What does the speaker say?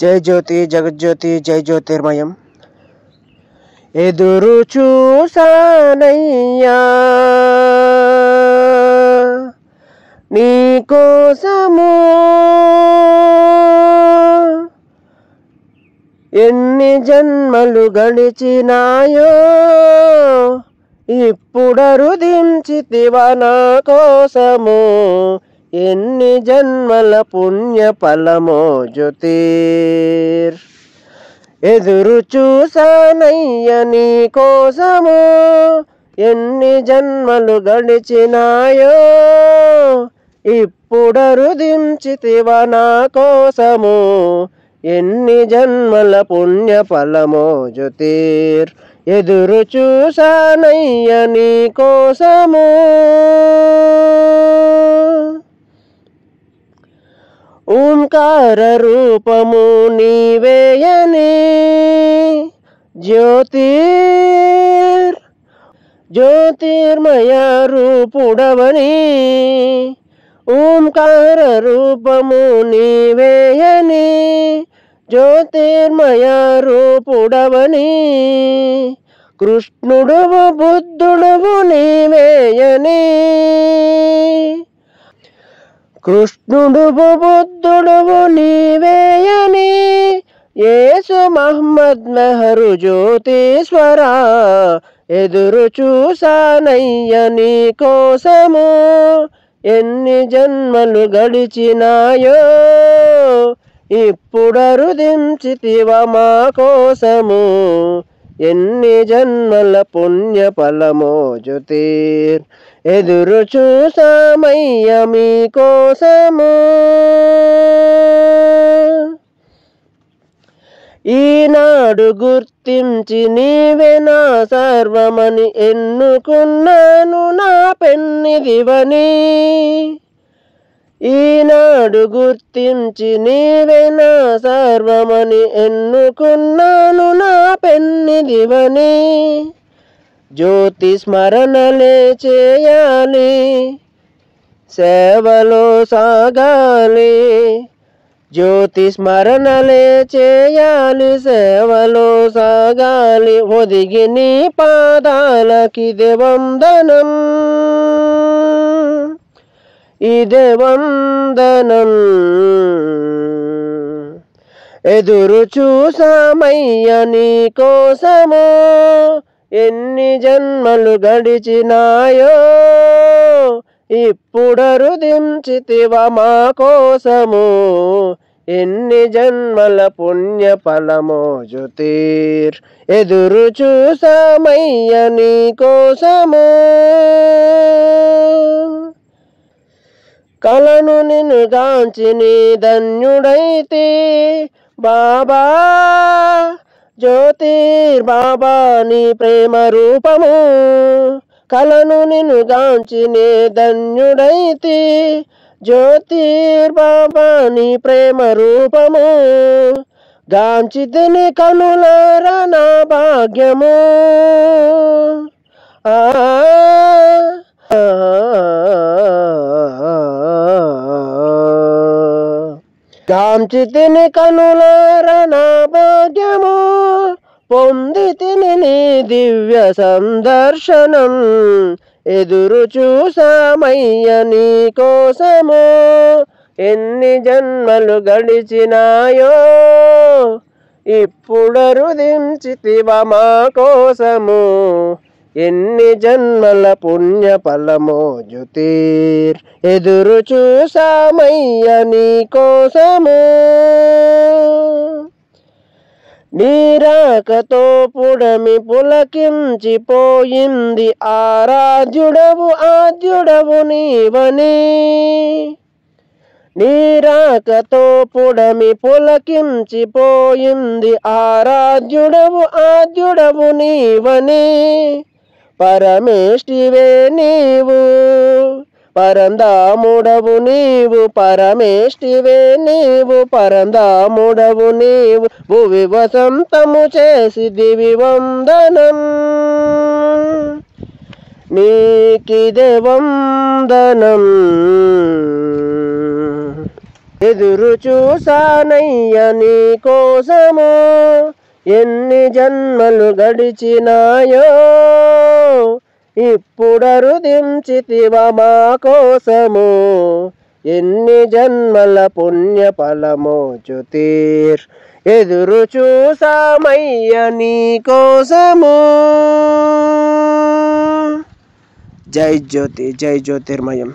జై జ్యోతి జగజ్యోతి జై జ్యోతిర్మయం. ఎదురు చూసానయ్యా నీ కోసము, ఎన్ని జన్మలు గడిచినాయో ఇప్పుడరుదించితివా నా కోసము, ఎన్ని జన్మల పుణ్య ఫలమో జ్యోతిర్. ఎదురు చూసానయ్య నీ కోసము, ఎన్ని జన్మలు గడిచినాయో ఇప్పుడరుదించితివా నా కోసము, ఎన్ని జన్మల పుణ్య ఫలమో జ్యోతిర్. ఎదురు చూసానయ్య నీ కోసము. ఓంకార రూపము నీవేయని జ్యోతిర్మయ రూపుడవని, ఓంకార రూపము నీవేయని జ్యోతిర్మయ రూపుడవని, కృష్ణుడువు బుద్ధుడువు నీవేయని, కృష్ణుడువు బుద్ధుడువు నీవేయని, యేసు మహమ్మద్ మెహరు జ్యోతీశ్వర. ఎదురు చూసానయ్య నీ కోసము, ఎన్ని జన్మలు గడిచినాయో ఇప్పుడరుదించితివా మా కోసము, ఎన్ని జన్మల పుణ్య ఫలమో జ్యోతిర్. ఎదురు చూసామయ్య మీ కోసము. ఈనాడు గుర్తించి నీవే నా సర్వమని ఎన్నుకున్నాను నా పెన్నిదివని, ఈనాడు గుర్తించి నీవే నా సర్వమని ఎన్నుకున్నాను నా పెన్నిదివని, జ్యోతి స్మరణలే చేయాలి సేవలో సాగాలి, జ్యోతి స్మరణలే చేయాలి సేవలో సాగాలి, ఒదిగి నీ పాదాలకిదే వందనం, ఇదే వందనం. ఎదురు చూసామయ్య నీ కోసము, ఎన్ని జన్మలు గడిచినాయో ఇప్పుడరుదించితివా మా కోసము, ఎన్ని జన్మల పుణ్య ఫలమో జ్యోతిర్. ఎదురు చూసామయ్య నీ కోసము. కలను నిన్ను గాంచి నీ ధన్యుడైతే బాబా జ్యోతిర్ బాబా నీ ప్రేమ రూపము, కలను నిన్ను గాంచి నీ ధన్యుడైతే జ్యోతిర్ బాబా నీ ప్రేమ రూపము, గాంచితిని కనులార నా భాగ్యము. గాంచితిని కనులార నా భాగ్యము, పొందితిని నీ దివ్య సందర్శనం. ఎదురు చూసామయ్య నీ కోసము, ఎన్ని జన్మలు గడిచినాయో ఇప్పుడరుదించితివా మా కోసము, ఎన్ని జన్మల పుణ్య ఫలమో జ్యోతిర్. ఎదురు చూసామయ్య నీ కోసము. నీరాకతో పుడమి పులకించిపోయింది ఆరాధ్యుడవు ఆద్యుడవు నీవని, నీరాకతో పుడమి పులకించిపోయింది ఆరాధ్యుడవు ఆద్యుడవు నీవని, పరమేష్టివే నీవు పరందాముడవు నీవు, పరమేష్టివే నీవు పరందాముడవు నీవు, భువి వసంతము చేసి దివి వందనం, నీకిదే వందనం. ఎదురు చూసానయ్య నీ కోసము ఎన్ని జన్మలు గడిచినాయో ఇప్పుడరుదించితివ మా కోసము ఎన్ని జన్మల పుణ్య ఫలమో జ్యోతిర్ ఎదురు చూసామయ్య నీ కోసము. జై జ్యోతి, జై జ్యోతిర్మయం.